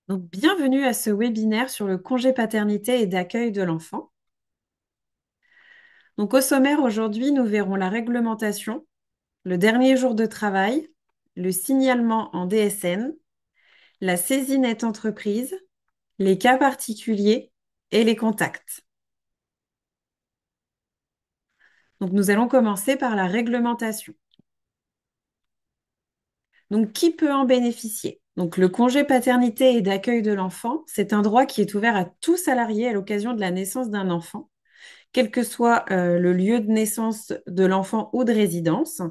Donc, bienvenue à ce webinaire sur le congé paternité et d'accueil de l'enfant. Donc, au sommaire aujourd'hui, nous verrons la réglementation, le dernier jour de travail, le signalement en DSN, la saisie nette entreprise, les cas particuliers et les contacts. Donc, nous allons commencer par la réglementation. Donc, qui peut en bénéficier? Donc, le congé paternité et d'accueil de l'enfant, c'est un droit qui est ouvert à tout salarié à l'occasion de la naissance d'un enfant, quel que soit le lieu de naissance de l'enfant ou de résidence,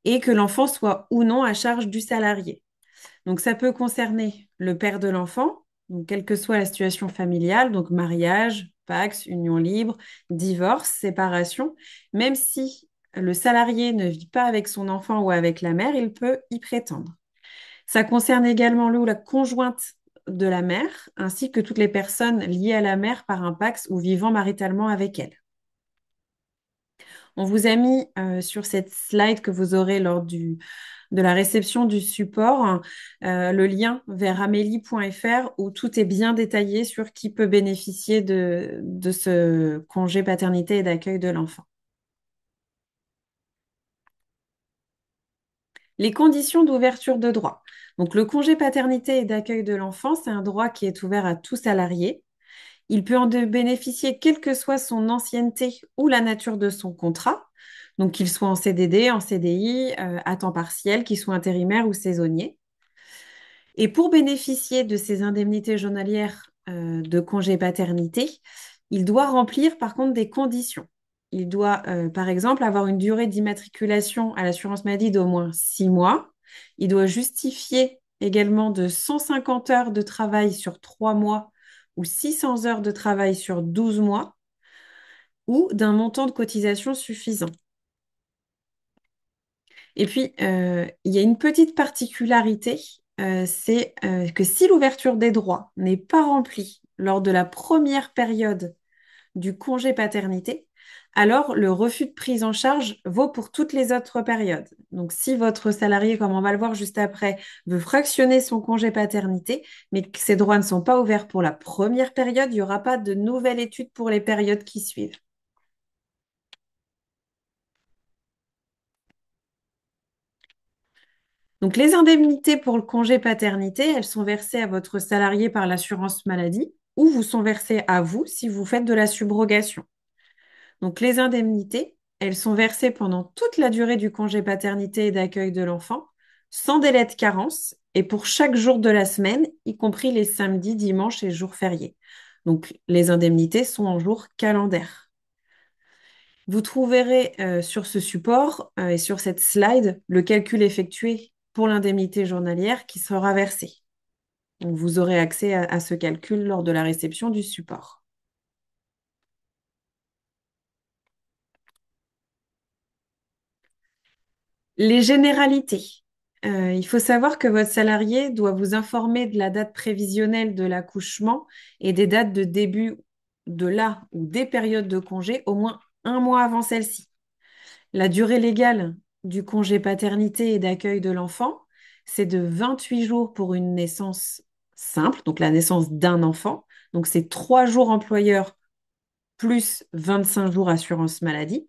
et que l'enfant soit ou non à charge du salarié. Donc, ça peut concerner le père de l'enfant, donc quelle que soit la situation familiale, donc mariage, Pacs, union libre, divorce, séparation, même si le salarié ne vit pas avec son enfant ou avec la mère, il peut y prétendre. Ça concerne également le ou la conjointe de la mère, ainsi que toutes les personnes liées à la mère par un Pacs ou vivant maritalement avec elle. On vous a mis sur cette slide que vous aurez de la réception du support le lien vers amélie.fr où tout est bien détaillé sur qui peut bénéficier de ce congé paternité et d'accueil de l'enfant. Les conditions d'ouverture de droit. Donc, le congé paternité et d'accueil de l'enfant, c'est un droit qui est ouvert à tout salarié. Il peut en bénéficier quelle que soit son ancienneté ou la nature de son contrat, donc qu'il soit en CDD, en CDI, à temps partiel, qu'il soit intérimaire ou saisonnier. Et pour bénéficier de ces indemnités journalières de congé paternité, il doit remplir par contre des conditions. Il doit, par exemple, avoir une durée d'immatriculation à l'assurance maladie d'au moins 6 mois. Il doit justifier également de 150 heures de travail sur 3 mois ou 600 heures de travail sur 12 mois ou d'un montant de cotisation suffisant. Et puis, il y a une petite particularité, c'est que si l'ouverture des droits n'est pas remplie lors de la première période du congé paternité, alors le refus de prise en charge vaut pour toutes les autres périodes. Donc, si votre salarié, comme on va le voir juste après, veut fractionner son congé paternité, mais que ses droits ne sont pas ouverts pour la première période, il n'y aura pas de nouvelle étude pour les périodes qui suivent. Donc, les indemnités pour le congé paternité, elles sont versées à votre salarié par l'assurance maladie ou vous sont versées à vous si vous faites de la subrogation. Donc, les indemnités, elles sont versées pendant toute la durée du congé paternité et d'accueil de l'enfant, sans délai de carence et pour chaque jour de la semaine, y compris les samedis, dimanches et jours fériés. Donc, les indemnités sont en jours calendaires. Vous trouverez sur ce support et sur cette slide le calcul effectué pour l'indemnité journalière qui sera versée. Donc, vous aurez accès à ce calcul lors de la réception du support. Les généralités. Il faut savoir que votre salarié doit vous informer de la date prévisionnelle de l'accouchement et des dates de début de la ou des périodes de congé au moins un mois avant celle-ci. La durée légale du congé paternité et d'accueil de l'enfant, c'est de 28 jours pour une naissance simple, donc la naissance d'un enfant. Donc c'est 3 jours employeur plus 25 jours assurance maladie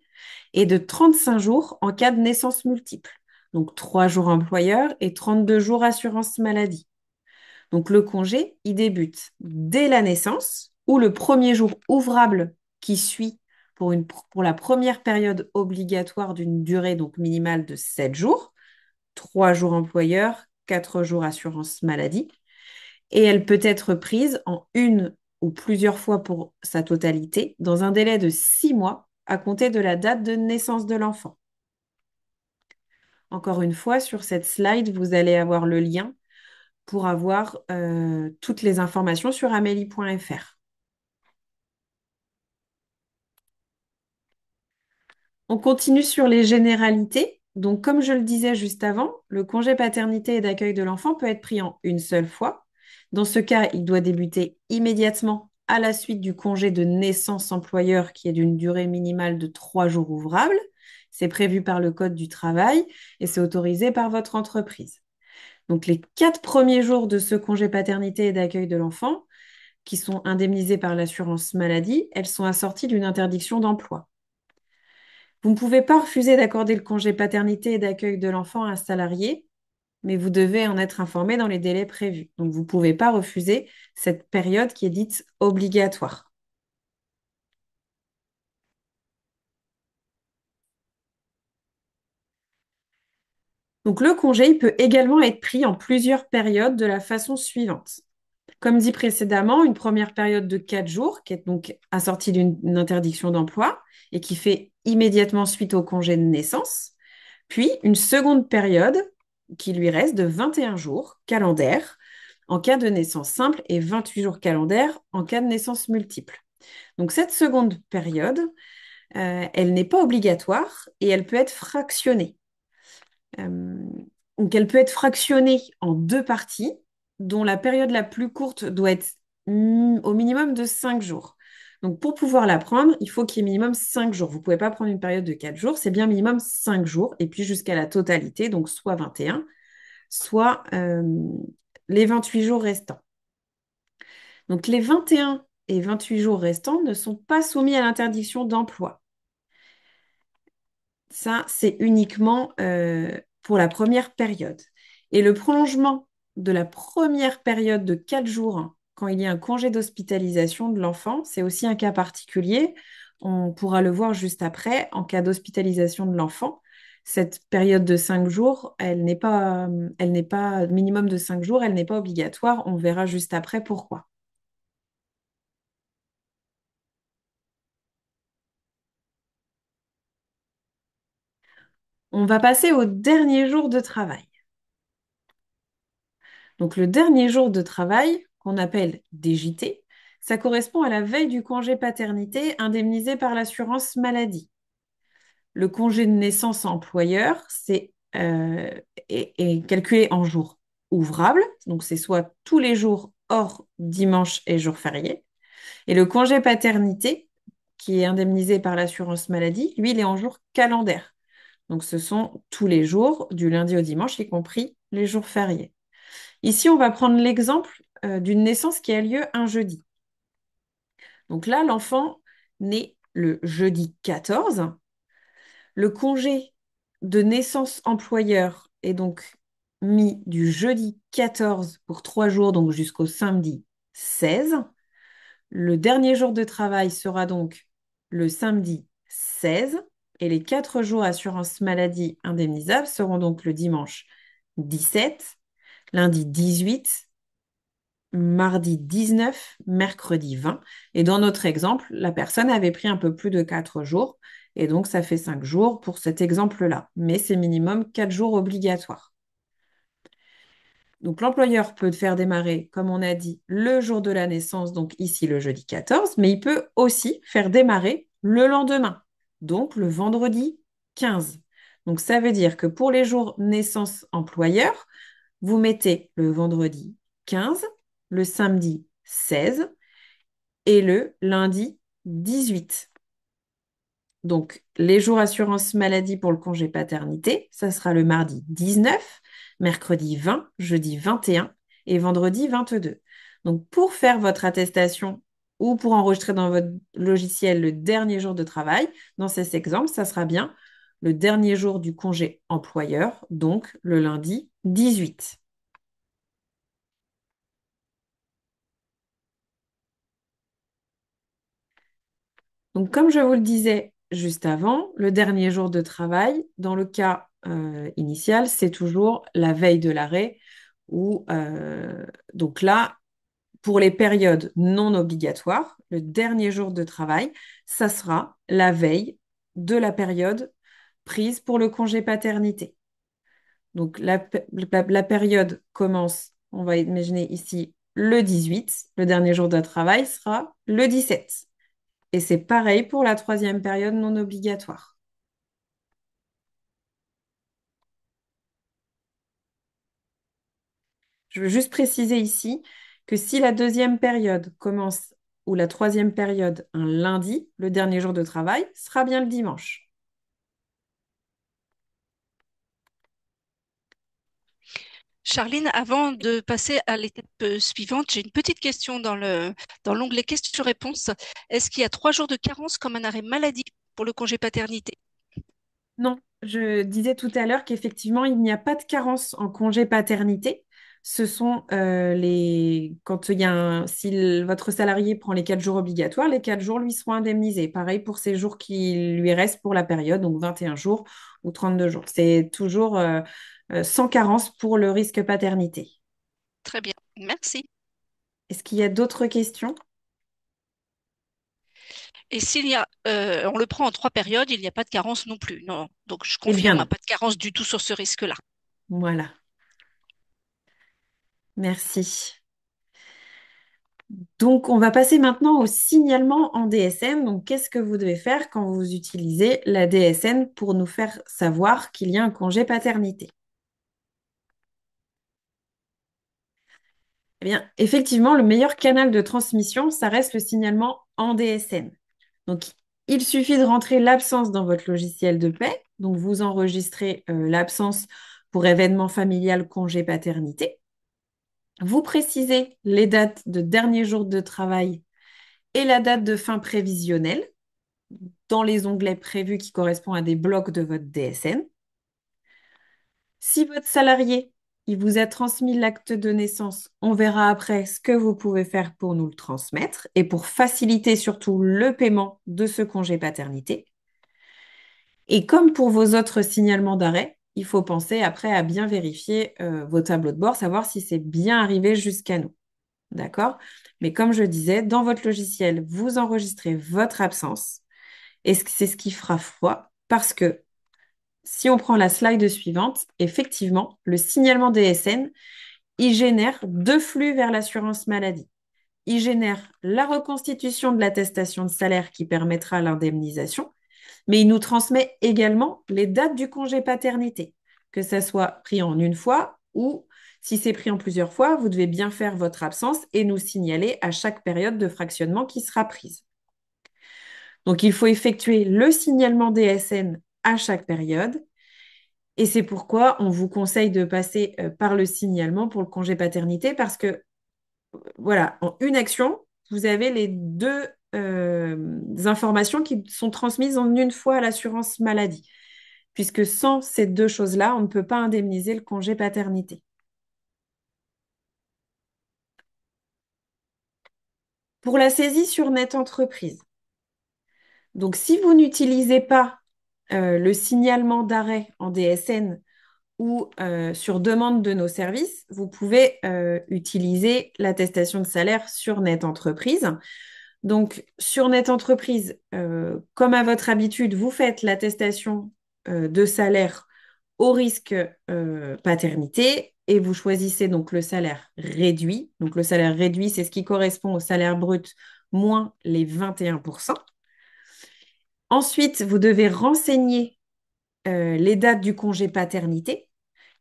et de 35 jours en cas de naissance multiple. Donc 3 jours employeur et 32 jours assurance maladie. Donc le congé, il débute dès la naissance ou le premier jour ouvrable qui suit pour la première période obligatoire d'une durée donc minimale de 7 jours, 3 jours employeur, 4 jours assurance maladie. Et elle peut être prise en une ou plusieurs fois pour sa totalité dans un délai de 6 mois à compter de la date de naissance de l'enfant. Encore une fois, sur cette slide, vous allez avoir le lien pour avoir toutes les informations sur amélie.fr. On continue sur les généralités. Donc, comme je le disais juste avant, le congé paternité et d'accueil de l'enfant peut être pris en une seule fois. Dans ce cas, il doit débuter immédiatement à la suite du congé de naissance employeur qui est d'une durée minimale de 3 jours ouvrables. C'est prévu par le Code du travail et c'est autorisé par votre entreprise. Donc, les 4 premiers jours de ce congé paternité et d'accueil de l'enfant, qui sont indemnisés par l'assurance maladie, elles sont assorties d'une interdiction d'emploi. Vous ne pouvez pas refuser d'accorder le congé paternité et d'accueil de l'enfant à un salarié, mais vous devez en être informé dans les délais prévus. Donc, vous ne pouvez pas refuser cette période qui est dite obligatoire. Donc, le congé il peut également être pris en plusieurs périodes de la façon suivante. Comme dit précédemment, une première période de 4 jours, qui est donc assortie d'une interdiction d'emploi et qui fait immédiatement suite au congé de naissance. Puis une seconde période qui lui reste de 21 jours calendaires en cas de naissance simple et 28 jours calendaires en cas de naissance multiple. Donc cette seconde période, elle n'est pas obligatoire et elle peut être fractionnée. Euh, donc elle peut être fractionnée en 2 parties, dont la période la plus courte doit être au minimum de 5 jours. Donc pour pouvoir la prendre, il faut qu'il y ait minimum 5 jours. Vous ne pouvez pas prendre une période de 4 jours, c'est bien minimum 5 jours, et puis jusqu'à la totalité, donc soit 21, soit les 28 jours restants. Donc les 21 et 28 jours restants ne sont pas soumis à l'interdiction d'emploi. Ça, c'est uniquement pour la première période. Et le prolongement de la première période de 4 jours, hein, quand il y a un congé d'hospitalisation de l'enfant, c'est aussi un cas particulier. On pourra le voir juste après. En cas d'hospitalisation de l'enfant, cette période de 5 jours, elle n'est pas minimum de 5 jours, elle n'est pas obligatoire. On verra juste après pourquoi. On va passer au dernier jour de travail. Donc le dernier jour de travail, qu'on appelle DJT, ça correspond à la veille du congé paternité indemnisé par l'assurance maladie. Le congé de naissance employeur, est calculé en jours ouvrables, donc c'est soit tous les jours hors dimanche et jours fériés. Et le congé paternité, qui est indemnisé par l'assurance maladie, lui, il est en jours calendaires. Donc ce sont tous les jours, du lundi au dimanche, y compris les jours fériés. Ici, on va prendre l'exemple d'une naissance qui a lieu un jeudi. Donc là, l'enfant naît le jeudi 14. Le congé de naissance employeur est donc mis du jeudi 14 pour 3 jours, donc jusqu'au samedi 16. Le dernier jour de travail sera donc le samedi 16 et les 4 jours assurance maladie indemnisables seront donc le dimanche 17, lundi 18, mardi 19, mercredi 20. Et dans notre exemple, la personne avait pris un peu plus de 4 jours. Et donc, ça fait 5 jours pour cet exemple-là. Mais c'est minimum 4 jours obligatoires. Donc, l'employeur peut faire démarrer, comme on a dit, le jour de la naissance, donc ici le jeudi 14, mais il peut aussi faire démarrer le lendemain, donc le vendredi 15. Donc, ça veut dire que pour les jours naissance employeur, vous mettez le vendredi 15, le samedi 16 et le lundi 18. Donc, les jours assurance maladie pour le congé paternité, ça sera le mardi 19, mercredi 20, jeudi 21 et vendredi 22. Donc, pour faire votre attestation ou pour enregistrer dans votre logiciel le dernier jour de travail, dans ces exemples, ça sera bien le dernier jour du congé employeur, donc le lundi 18. Donc, comme je vous le disais juste avant, le dernier jour de travail, dans le cas initial, c'est toujours la veille de l'arrêt ou donc là, pour les périodes non obligatoires, le dernier jour de travail, ça sera la veille de la période prise pour le congé paternité. Donc, la période commence, on va imaginer ici le 18, le dernier jour de travail sera le 17. Et c'est pareil pour la troisième période non obligatoire. Je veux juste préciser ici que si la deuxième période commence ou la troisième période un lundi, le dernier jour de travail sera bien le dimanche. Charline, avant de passer à l'étape suivante, j'ai une petite question dans l'onglet questions-réponses. Est-ce qu'il y a 3 jours de carence comme un arrêt maladie pour le congé paternité? Non, je disais tout à l'heure qu'effectivement, il n'y a pas de carence en congé paternité. Ce sont quand il y a si votre salarié prend les 4 jours obligatoires, les 4 jours lui seront indemnisés. Pareil pour ces jours qui lui restent pour la période, donc 21 jours ou 32 jours. C'est toujours sans carence pour le risque paternité. Très bien, merci. Est-ce qu'il y a d'autres questions? Et s'il y a, on le prend en 3 périodes, il n'y a pas de carence non plus. Non, donc je Eh bien confirme, hein, non. pas de carence du tout sur ce risque-là. Voilà. Merci. Donc, on va passer maintenant au signalement en DSN. Donc, qu'est-ce que vous devez faire quand vous utilisez la DSN pour nous faire savoir qu'il y a un congé paternité? Eh bien, effectivement, le meilleur canal de transmission, ça reste le signalement en DSN. Donc, il suffit de rentrer l'absence dans votre logiciel de paie. Donc, vous enregistrez l'absence pour événement familial, congé paternité. Vous précisez les dates de dernier jour de travail et la date de fin prévisionnelle dans les onglets prévus qui correspondent à des blocs de votre DSN. Si votre salarié, il vous a transmis l'acte de naissance, on verra après ce que vous pouvez faire pour nous le transmettre et pour faciliter surtout le paiement de ce congé paternité. Et comme pour vos autres signalements d'arrêt, il faut penser après à bien vérifier vos tableaux de bord, savoir si c'est bien arrivé jusqu'à nous. D'accord? Mais comme je disais, dans votre logiciel, vous enregistrez votre absence et c'est ce qui fera foi parce que si on prend la slide suivante, effectivement, le signalement DSN, il génère 2 flux vers l'assurance maladie. Il génère la reconstitution de l'attestation de salaire qui permettra l'indemnisation, mais il nous transmet également les dates du congé paternité, que ça soit pris en une fois ou si c'est pris en plusieurs fois, vous devez bien faire votre absence et nous signaler à chaque période de fractionnement qui sera prise. Donc, il faut effectuer le signalement DSN à chaque période. Et c'est pourquoi on vous conseille de passer par le signalement pour le congé paternité parce que, voilà, en une action, vous avez les deux informations qui sont transmises en une fois à l'assurance maladie. Puisque sans ces deux choses-là, on ne peut pas indemniser le congé paternité. Pour la saisie sur net entreprise, donc si vous n'utilisez pas le signalement d'arrêt en DSN ou sur demande de nos services, vous pouvez utiliser l'attestation de salaire sur Net Entreprise. Donc, sur Net Entreprise, comme à votre habitude, vous faites l'attestation de salaire au risque paternité et vous choisissez donc le salaire réduit. Donc, le salaire réduit, c'est ce qui correspond au salaire brut moins les 21%. Ensuite, vous devez renseigner les dates du congé paternité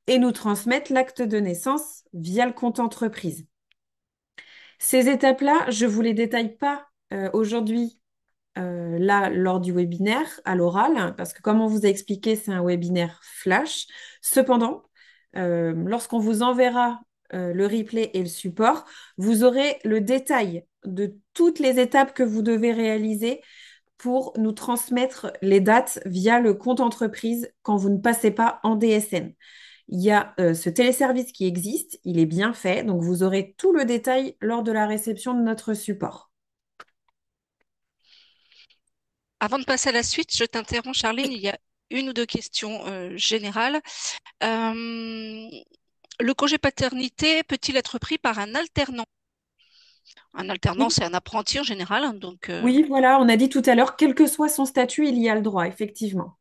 et nous transmettre l'acte de naissance via le compte entreprise. Ces étapes-là, je ne vous les détaille pas aujourd'hui, là, lors du webinaire, à l'oral, hein, parce que comme on vous a expliqué, c'est un webinaire flash. Cependant, lorsqu'on vous enverra le replay et le support, vous aurez le détail de toutes les étapes que vous devez réaliser pour nous transmettre les dates via le compte entreprise quand vous ne passez pas en DSN. Il y a ce téléservice qui existe, il est bien fait, donc vous aurez tout le détail lors de la réception de notre support. Avant de passer à la suite, je t'interromps, Charline, Oui, il y a une ou deux questions générales. Euh, le congé paternité peut-il être pris par un alternant? Un alternant, oui, c'est un apprenti en général, hein, donc oui, voilà, on a dit tout à l'heure, quel que soit son statut, il y a le droit, effectivement.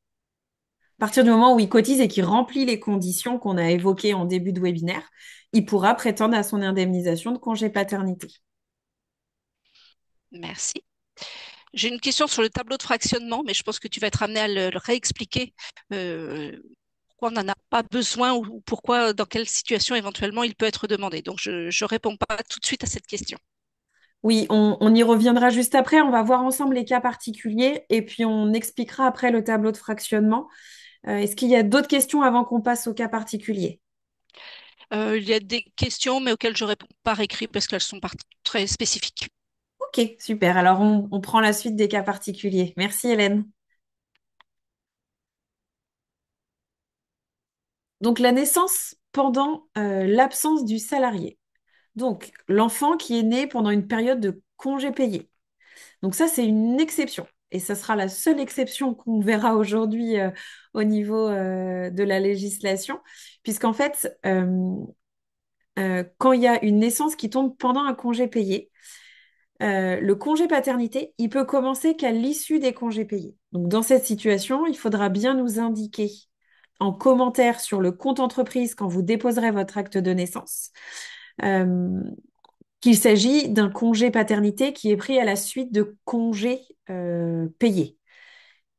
À partir du moment où il cotise et qu'il remplit les conditions qu'on a évoquées en début de webinaire, il pourra prétendre à son indemnisation de congé paternité. merci. J'ai une question sur le tableau de fractionnement, mais je pense que tu vas être amené à le réexpliquer. euh, Pourquoi on n'en a pas besoin ou pourquoi, dans quelle situation éventuellement il peut être demandé. Donc, je ne réponds pas tout de suite à cette question. Oui, on y reviendra juste après. On va voir ensemble les cas particuliers et puis on expliquera après le tableau de fractionnement. Est-ce qu'il y a d'autres questions avant qu'on passe au cas particulier? Il y a des questions, mais auxquelles je réponds par écrit parce qu'elles sont très spécifiques. Ok, super. Alors, on prend la suite des cas particuliers. Merci, Hélène. Donc, la naissance pendant l'absence du salarié. Donc, l'enfant qui est né pendant une période de congé payé. Donc, ça, c'est une exception. Et ça sera la seule exception qu'on verra aujourd'hui au niveau de la législation, puisqu'en fait, quand il y a une naissance qui tombe pendant un congé payé, le congé paternité, il peut commencer qu'à l'issue des congés payés. Donc, dans cette situation, il faudra bien nous indiquer en commentaire sur le compte entreprise quand vous déposerez votre acte de naissance euh, qu'il s'agit d'un congé paternité qui est pris à la suite de congés payés.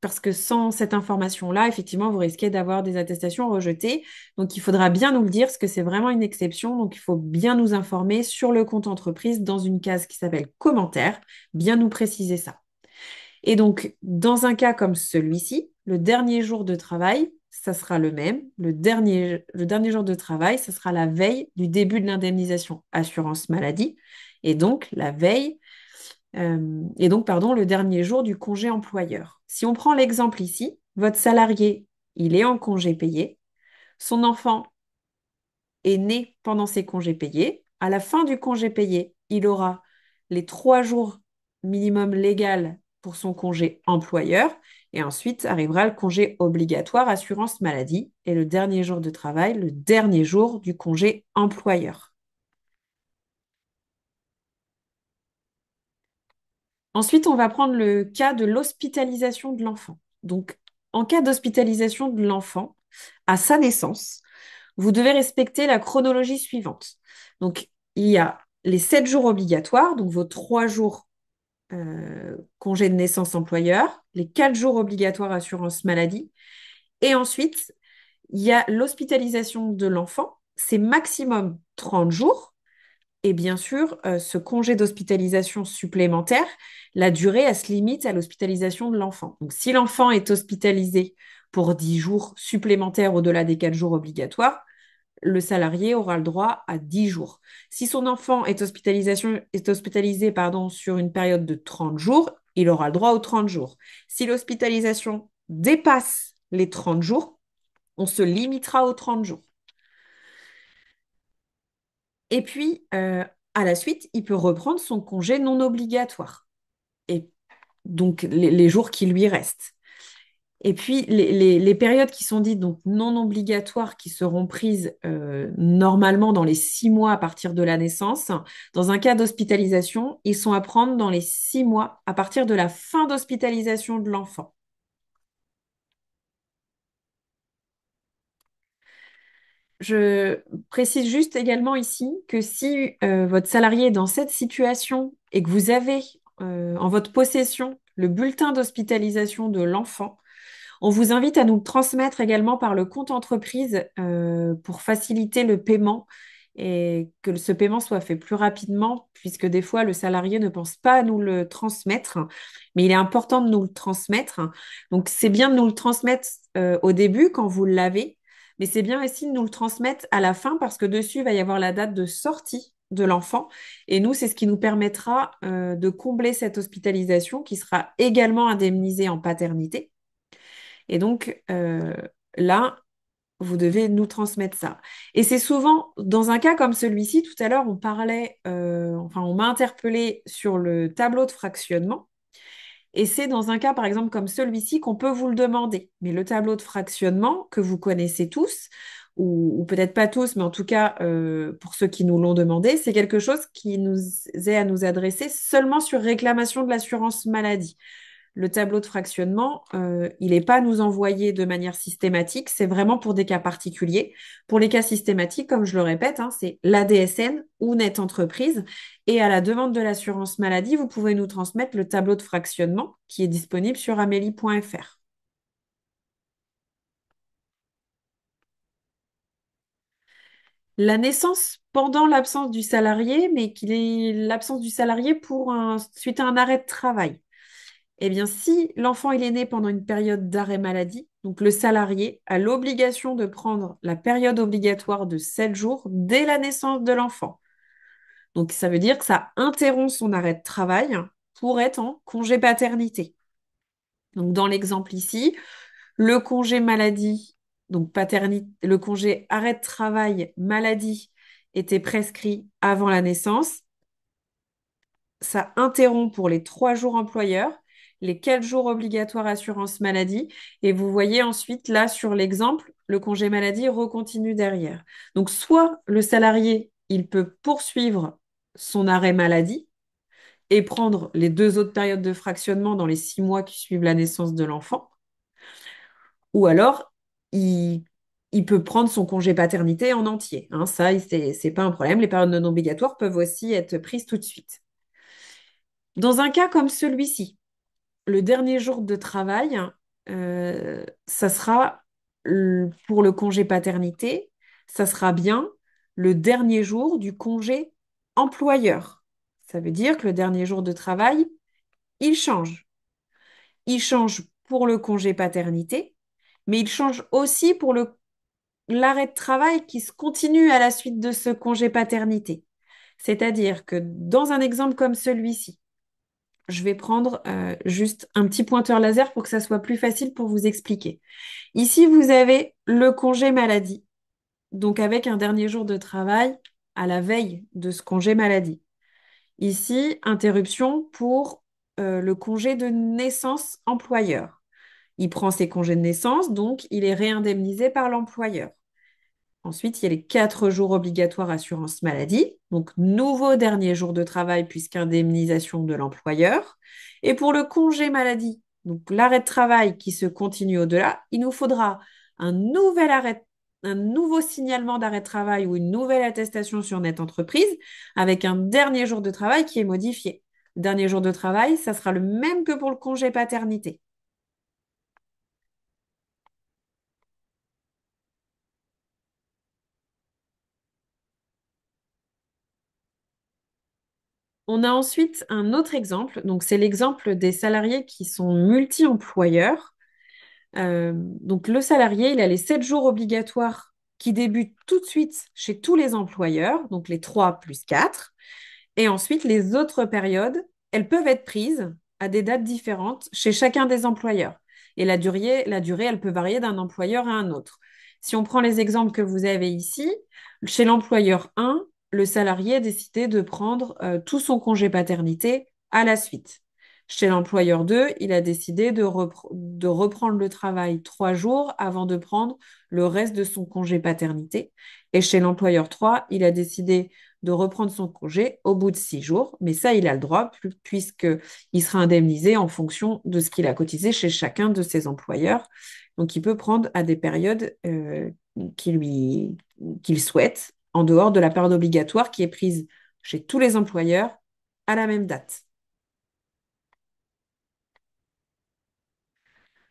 Parce que sans cette information-là, effectivement, vous risquez d'avoir des attestations rejetées. Donc, il faudra bien nous le dire, parce que c'est vraiment une exception. Donc, il faut bien nous informer sur le compte entreprise dans une case qui s'appelle commentaire, bien nous préciser ça. Et donc, dans un cas comme celui-ci, le dernier jour de travail, ça sera le même. Le dernier jour de travail, ça sera la veille du début de l'indemnisation assurance maladie. Et donc, pardon, le dernier jour du congé employeur. Si on prend l'exemple ici, votre salarié, il est en congé payé, son enfant est né pendant ses congés payés. À la fin du congé payé, il aura les 3 jours minimum légal pour son congé employeur. Et ensuite arrivera le congé obligatoire assurance maladie et le dernier jour de travail, le dernier jour du congé employeur. Ensuite, on va prendre le cas de l'hospitalisation de l'enfant. Donc, en cas d'hospitalisation de l'enfant, à sa naissance, vous devez respecter la chronologie suivante. Donc, il y a les 7 jours obligatoires, donc vos 3 jours congé de naissance employeur, les 4 jours obligatoires assurance maladie, et ensuite, il y a l'hospitalisation de l'enfant, c'est maximum 30 jours, et bien sûr, ce congé d'hospitalisation supplémentaire, la durée, elle se limite à l'hospitalisation de l'enfant. Donc, si l'enfant est hospitalisé pour 10 jours supplémentaires au-delà des 4 jours obligatoires, le salarié aura le droit à 10 jours. Si son enfant est hospitalisé sur une période de 30 jours, il aura le droit aux 30 jours. Si l'hospitalisation dépasse les 30 jours, on se limitera aux 30 jours. Et puis, à la suite, il peut reprendre son congé non obligatoire. Et donc, les jours qui lui restent. Et puis, les périodes qui sont dites donc non obligatoires, qui seront prises normalement dans les 6 mois à partir de la naissance, dans un cas d'hospitalisation, ils sont à prendre dans les 6 mois à partir de la fin d'hospitalisation de l'enfant. Je précise juste également ici que si votre salarié est dans cette situation et que vous avez en votre possession le bulletin d'hospitalisation de l'enfant, on vous invite à nous le transmettre également par le compte entreprise pour faciliter le paiement et que ce paiement soit fait plus rapidement, puisque des fois, le salarié ne pense pas à nous le transmettre, mais il est important de nous le transmettre. Donc, c'est bien de nous le transmettre au début quand vous l'avez, mais c'est bien aussi de nous le transmettre à la fin parce que dessus, il va y avoir la date de sortie de l'enfant. Et nous, c'est ce qui nous permettra de combler cette hospitalisation qui sera également indemnisée en paternité. Et donc, là, vous devez nous transmettre ça. Et c'est souvent, dans un cas comme celui-ci, tout à l'heure, on parlait, enfin, on m'a interpellé sur le tableau de fractionnement. Et c'est dans un cas, par exemple, comme celui-ci, qu'on peut vous le demander. Mais le tableau de fractionnement, que vous connaissez tous, ou peut-être pas tous, mais en tout cas, pour ceux qui nous l'ont demandé, c'est quelque chose qui nous est à nous adresser seulement sur réclamation de l'assurance maladie. Le tableau de fractionnement, il n'est pas à nous envoyer de manière systématique, c'est vraiment pour des cas particuliers. Pour les cas systématiques, comme je le répète, hein, c'est l'ADSN ou Net Entreprise. Et à la demande de l'assurance maladie, vous pouvez nous transmettre le tableau de fractionnement qui est disponible sur amélie.fr. La naissance pendant l'absence du salarié, mais qu'il est l'absence du salarié suite à un arrêt de travail. Eh bien, si l'enfant il est né pendant une période d'arrêt maladie, donc le salarié a l'obligation de prendre la période obligatoire de 7 jours dès la naissance de l'enfant. Donc, ça veut dire que ça interrompt son arrêt de travail pour être en congé paternité. Donc, dans l'exemple ici, le congé maladie, donc paternité, le congé arrêt de travail maladie était prescrit avant la naissance. Ça interrompt pour les 3 jours employeurs, les 4 jours obligatoires assurance maladie. Et vous voyez ensuite, là, sur l'exemple, le congé maladie recontinue derrière. Donc, soit le salarié, il peut poursuivre son arrêt maladie et prendre les 2 autres périodes de fractionnement dans les 6 mois qui suivent la naissance de l'enfant, ou alors il, il peut prendre son congé paternité en entier. Hein, ça, c'est pas un problème. Les périodes non obligatoires peuvent aussi être prises tout de suite. Dans un cas comme celui-ci, le dernier jour de travail, ça sera pour le congé paternité, ça sera bien le dernier jour du congé employeur. Ça veut dire que le dernier jour de travail, il change. Il change pour le congé paternité, mais il change aussi pour l'arrêt de travail qui se continue à la suite de ce congé paternité. C'est-à-dire que dans un exemple comme celui-ci, je vais prendre juste un petit pointeur laser pour que ça soit plus facile pour vous expliquer. Ici, vous avez le congé maladie, donc avec un dernier jour de travail à la veille de ce congé maladie. Ici, interruption pour le congé de naissance employeur. Il prend ses congés de naissance, donc il est réindemnisé par l'employeur. Ensuite, il y a les 4 jours obligatoires assurance maladie, donc nouveau dernier jour de travail puisqu'indemnisation de l'employeur. Et pour le congé maladie, donc l'arrêt de travail qui se continue au-delà, il nous faudra un nouvel arrêt, un nouveau signalement d'arrêt de travail ou une nouvelle attestation sur Net Entreprise avec un dernier jour de travail qui est modifié. Le dernier jour de travail, ça sera le même que pour le congé paternité. On a ensuite un autre exemple. Donc, c'est l'exemple des salariés qui sont multi-employeurs. Donc, le salarié, il a les 7 jours obligatoires qui débutent tout de suite chez tous les employeurs, donc les 3 plus 4. Et ensuite, les autres périodes, elles peuvent être prises à des dates différentes chez chacun des employeurs. Et la durée, elle peut varier d'un employeur à un autre. Si on prend les exemples que vous avez ici, chez l'employeur 1, le salarié a décidé de prendre tout son congé paternité à la suite. Chez l'employeur 2, il a décidé de reprendre le travail 3 jours avant de prendre le reste de son congé paternité. Et chez l'employeur 3, il a décidé de reprendre son congé au bout de 6 jours. Mais ça, il a le droit puisqu'il sera indemnisé en fonction de ce qu'il a cotisé chez chacun de ses employeurs. Donc, il peut prendre à des périodes qu'il souhaite, en dehors de la période obligatoire qui est prise chez tous les employeurs à la même date.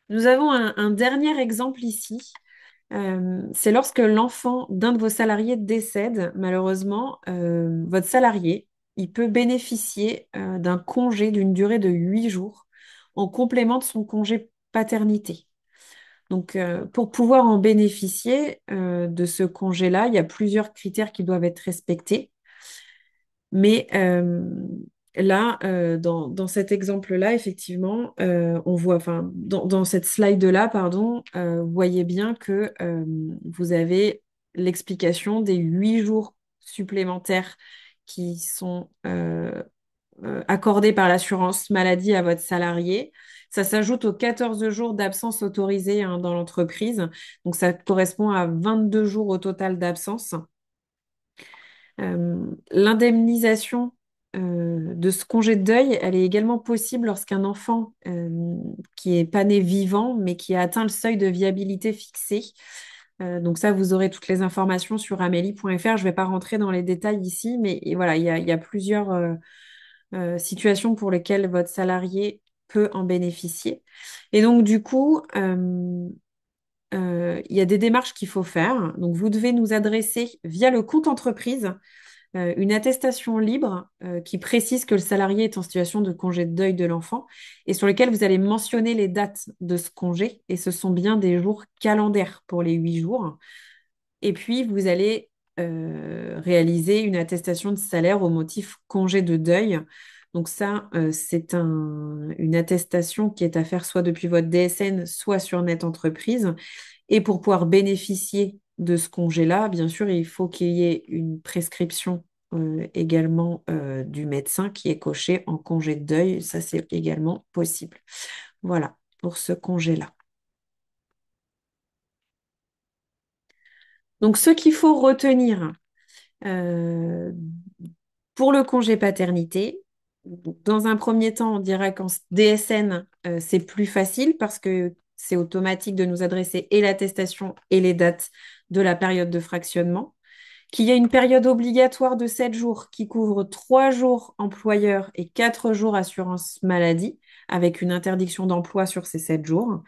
Nous avons un dernier exemple ici. C'est lorsque l'enfant d'un de vos salariés décède, malheureusement, votre salarié, il peut bénéficier d'un congé d'une durée de 8 jours en complément de son congé paternité. Donc, pour pouvoir en bénéficier de ce congé-là, il y a plusieurs critères qui doivent être respectés. Mais là, dans cet exemple-là, effectivement, on voit, enfin, dans cette slide-là, pardon, vous voyez bien que vous avez l'explication des 8 jours supplémentaires qui sont accordés par l'assurance maladie à votre salarié. Ça s'ajoute aux 14 jours d'absence autorisée hein, dans l'entreprise. Donc, ça correspond à 22 jours au total d'absence. L'indemnisation de ce congé de deuil, elle est également possible lorsqu'un enfant qui est pas né vivant, mais qui a atteint le seuil de viabilité fixé. Donc ça, vous aurez toutes les informations sur amélie.fr. Je ne vais pas rentrer dans les détails ici, mais et voilà, il y a plusieurs situations pour lesquelles votre salarié peut en bénéficier. Et donc, du coup, il y a des démarches qu'il faut faire. Donc, vous devez nous adresser via le compte entreprise une attestation libre qui précise que le salarié est en situation de congé de deuil de l'enfant et sur lequel vous allez mentionner les dates de ce congé. Et ce sont bien des jours calendaires pour les 8 jours. Et puis, vous allez réaliser une attestation de salaire au motif congé de deuil. Donc ça, c'est une attestation qui est à faire soit depuis votre DSN, soit sur Net Entreprise. Et pour pouvoir bénéficier de ce congé-là, bien sûr, il faut qu'il y ait une prescription également du médecin qui est coché en congé de deuil. Ça, c'est également possible. Voilà, pour ce congé-là. Donc, ce qu'il faut retenir euh, pour le congé paternité, dans un premier temps, on dirait qu'en DSN, c'est plus facile parce que c'est automatique de nous adresser et l'attestation et les dates de la période de fractionnement. Qu'il y a une période obligatoire de 7 jours qui couvre 3 jours employeur et 4 jours assurance maladie, avec une interdiction d'emploi sur ces 7 jours.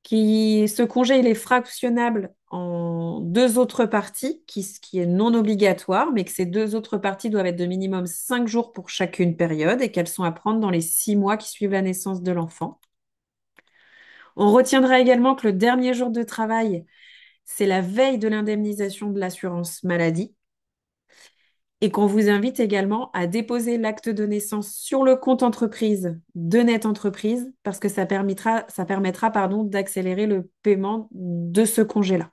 Ce congé, il est fractionnable en deux autres parties, ce qui est non obligatoire, mais que ces deux autres parties doivent être de minimum 5 jours pour chacune période et qu'elles sont à prendre dans les 6 mois qui suivent la naissance de l'enfant. On retiendra également que le dernier jour de travail, c'est la veille de l'indemnisation de l'assurance maladie et qu'on vous invite également à déposer l'acte de naissance sur le compte entreprise de Net Entreprise parce que ça permettra d'accélérer le paiement de ce congé-là.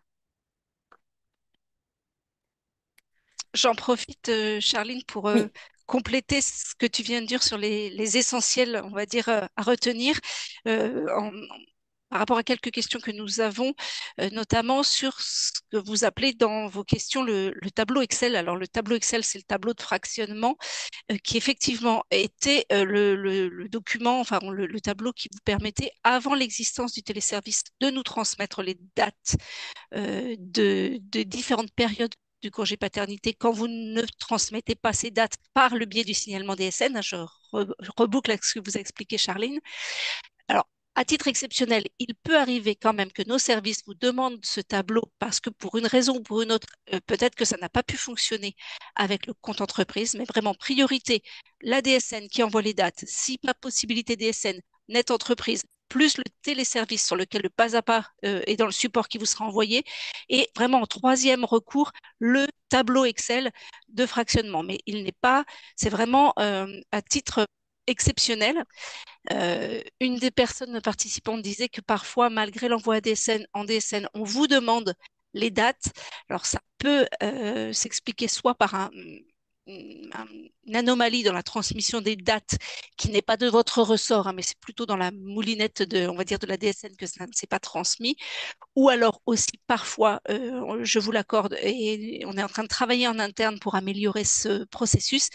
J'en profite, Charline, pour Oui, compléter ce que tu viens de dire sur les essentiels, on va dire, à retenir par rapport à quelques questions que nous avons, notamment sur ce que vous appelez dans vos questions le tableau Excel. Alors, le tableau Excel, c'est le tableau de fractionnement qui effectivement était le document, enfin le tableau qui vous permettait, avant l'existence du téléservice, de nous transmettre les dates de différentes périodes du congé paternité quand vous ne transmettez pas ces dates par le biais du signalement DSN. Je reboucle avec ce que vous a expliqué Charline. Alors, à titre exceptionnel, il peut arriver quand même que nos services vous demandent ce tableau parce que pour une raison ou pour une autre, peut-être que ça n'a pas pu fonctionner avec le compte entreprise, mais vraiment priorité, la DSN qui envoie les dates, si pas possibilité DSN, net entreprise, plus le téléservice sur lequel le pas à pas est dans le support qui vous sera envoyé, et vraiment en troisième recours, le tableau Excel de fractionnement. Mais il n'est pas, c'est vraiment à titre exceptionnel. Une des personnes participantes disait que parfois, malgré l'envoi en DSN, on vous demande les dates. Alors, ça peut s'expliquer soit par une anomalie dans la transmission des dates qui n'est pas de votre ressort, hein, mais c'est plutôt dans la moulinette on va dire, de la DSN que ça ne s'est pas transmis. Ou alors aussi parfois, je vous l'accorde, et on est en train de travailler en interne pour améliorer ce processus.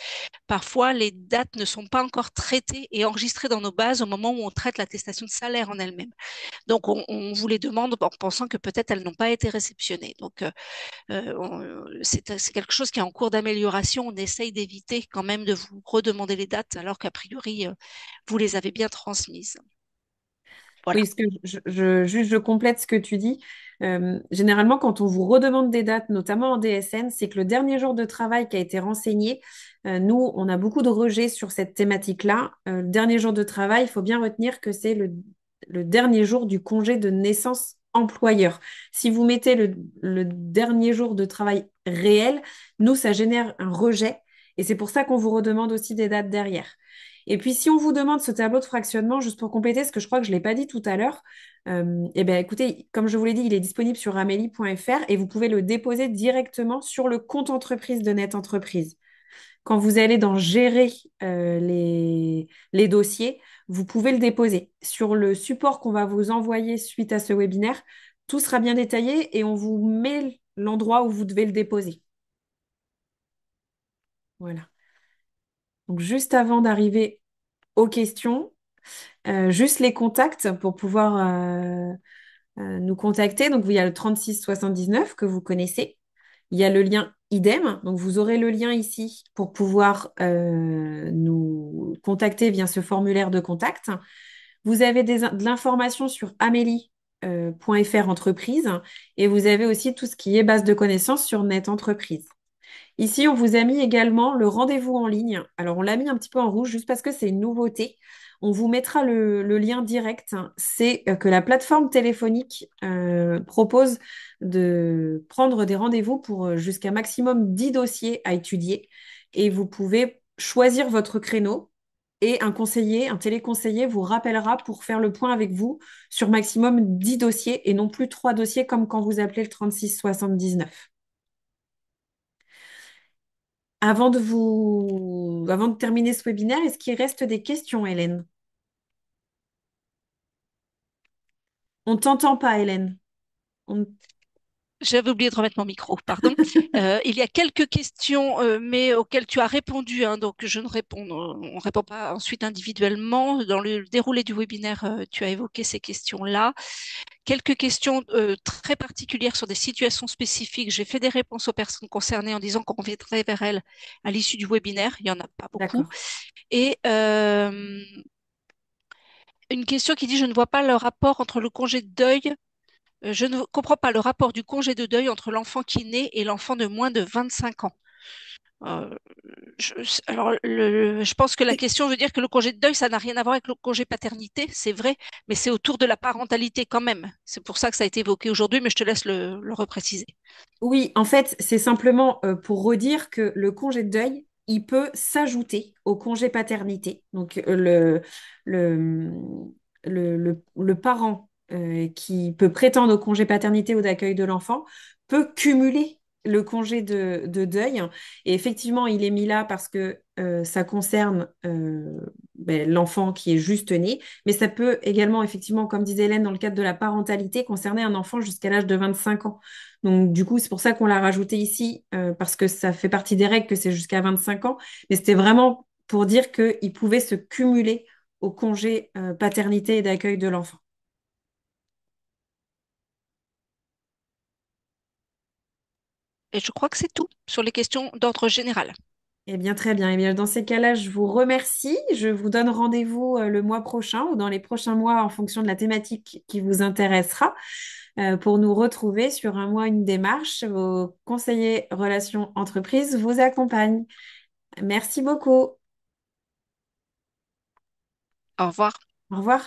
Parfois, les dates ne sont pas encore traitées et enregistrées dans nos bases au moment où on traite l'attestation de salaire en elle-même. Donc, on vous les demande en pensant que peut-être elles n'ont pas été réceptionnées. Donc, c'est quelque chose qui est en cours d'amélioration. On essaye d'éviter quand même de vous redemander les dates alors qu'a priori, vous les avez bien transmises. Voilà. oui, juste je complète ce que tu dis. Généralement, quand on vous redemande des dates, notamment en DSN, c'est que le dernier jour de travail qui a été renseigné, nous, on a beaucoup de rejets sur cette thématique-là. Le dernier jour de travail, il faut bien retenir que c'est le dernier jour du congé de naissance employeur. Si vous mettez le dernier jour de travail réel, nous, ça génère un rejet et c'est pour ça qu'on vous redemande aussi des dates derrière. Et puis, si on vous demande ce tableau de fractionnement, juste pour compléter, parce que je crois que je ne l'ai pas dit tout à l'heure, eh bien, écoutez, comme je vous l'ai dit, il est disponible sur amélie.fr et vous pouvez le déposer directement sur le compte entreprise de Net Entreprise. Quand vous allez dans gérer les dossiers, vous pouvez le déposer. Sur le support qu'on va vous envoyer suite à ce webinaire, tout sera bien détaillé et on vous met l'endroit où vous devez le déposer. Voilà. Donc, juste avant d'arriver aux questions, juste les contacts pour pouvoir nous contacter. Donc, il y a le 36 79 que vous connaissez. Il y a le lien idem. Donc, vous aurez le lien ici pour pouvoir nous contacter via ce formulaire de contact. Vous avez de l'information sur amélie.fr entreprise et vous avez aussi tout ce qui est base de connaissances sur Net Entreprise. Ici, on vous a mis également le rendez-vous en ligne. Alors, on l'a mis un petit peu en rouge juste parce que c'est une nouveauté. On vous mettra le lien direct. C'est que la plateforme téléphonique propose de prendre des rendez-vous pour jusqu'à maximum 10 dossiers à étudier. Et vous pouvez choisir votre créneau et un conseiller, un téléconseiller vous rappellera pour faire le point avec vous sur maximum 10 dossiers et non plus 3 dossiers comme quand vous appelez le 36 79. Avant de terminer ce webinaire, est-ce qu'il reste des questions, Hélène? On t'entend pas, Hélène. On- J'avais oublié de remettre mon micro, pardon. Il y a quelques questions, mais auxquelles tu as répondu, hein, donc je ne réponds, on répond pas ensuite individuellement. Dans le déroulé du webinaire, tu as évoqué ces questions-là. Quelques questions très particulières sur des situations spécifiques. J'ai fait des réponses aux personnes concernées en disant qu'on reviendrait vers elles à l'issue du webinaire. Il n'y en a pas beaucoup. D'accord. Et une question qui dit, je ne vois pas le rapport entre le congé de deuil. Je ne comprends pas le rapport du congé de deuil entre l'enfant qui naît et l'enfant de moins de 25 ans. Euh, je pense que la question veut dire que le congé de deuil, ça n'a rien à voir avec le congé paternité, c'est vrai, mais c'est autour de la parentalité quand même. C'est pour ça que ça a été évoqué aujourd'hui, mais je te laisse le repréciser. Oui, en fait, c'est simplement pour redire que le congé de deuil, il peut s'ajouter au congé paternité. Donc, le, le parent qui peut prétendre au congé paternité ou d'accueil de l'enfant peut cumuler le congé de deuil. Et effectivement, il est mis là parce que ça concerne l'enfant qui est juste né, mais ça peut également, effectivement, comme disait Hélène, dans le cadre de la parentalité, concerner un enfant jusqu'à l'âge de 25 ans. Donc, du coup, c'est pour ça qu'on l'a rajouté ici, parce que ça fait partie des règles que c'est jusqu'à 25 ans. Mais c'était vraiment pour dire qu'il pouvait se cumuler au congé paternité et d'accueil de l'enfant. Et je crois que c'est tout sur les questions d'ordre général. Eh bien, très bien. Eh bien, dans ces cas-là, je vous remercie. Je vous donne rendez-vous le mois prochain ou dans les prochains mois en fonction de la thématique qui vous intéressera pour nous retrouver sur un mois, une démarche. Vos conseillers relations entreprises vous accompagnent. Merci beaucoup. Au revoir. Au revoir.